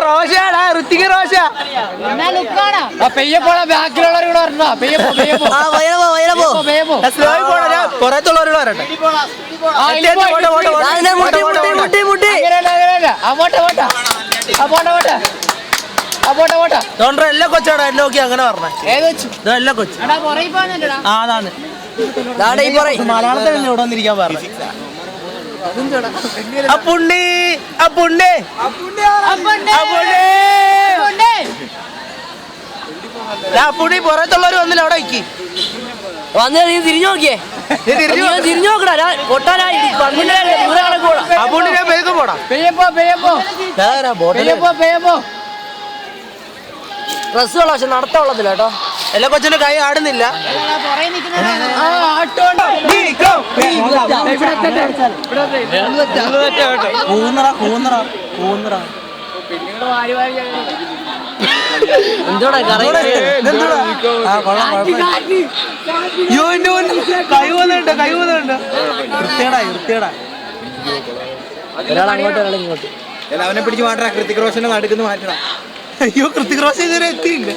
റോഷാടാ ഋത്തിക്ക് Rocher പെയ്യെ പോണ ബാക്കിലുള്ളവർ കൂടെ വരണോ പുറത്തുള്ളവരോട് വരട്ടെ എല്ലാ കൊച്ചാടാ എല്ലാം നോക്കി അങ്ങനെ പറഞ്ഞേ എല്ലാ കൊച്ചു അതാണ് മലയാളത്തിൽ ഇവിടെ വന്നിരിക്കാൻ പറഞ്ഞു അപ്പുണ്ണി പുറത്തുള്ളവര് വന്നില്ല അവിടെ വയ്ക്കി വന്ന് നീ തിരിഞ്ഞു നോക്കിയേ തിരിഞ്ഞു നോക്കടാ അപ്പുണ്ണി ഞാൻ വേഗം പോടാ ഡ്രസ്സുള്ള പക്ഷെ നടത്തമുള്ളതില്ല കേട്ടോ. എല്ലാ കൊച്ചിന്റെ കൈ ആടുന്നില്ല. കൈ വന്നുണ്ട് വൃത്തിയേടാ ഒരാളങ്ങോട്ട് അവനെ പിടിച്ച് മാറ്റാ. കൃത്തിക് റോഷനെ നടുക്കുന്ന മാറ്റണം. അയ്യോ കൃത്തിക് റോഷൻ ഇതുവരെ എത്തിയില്ല.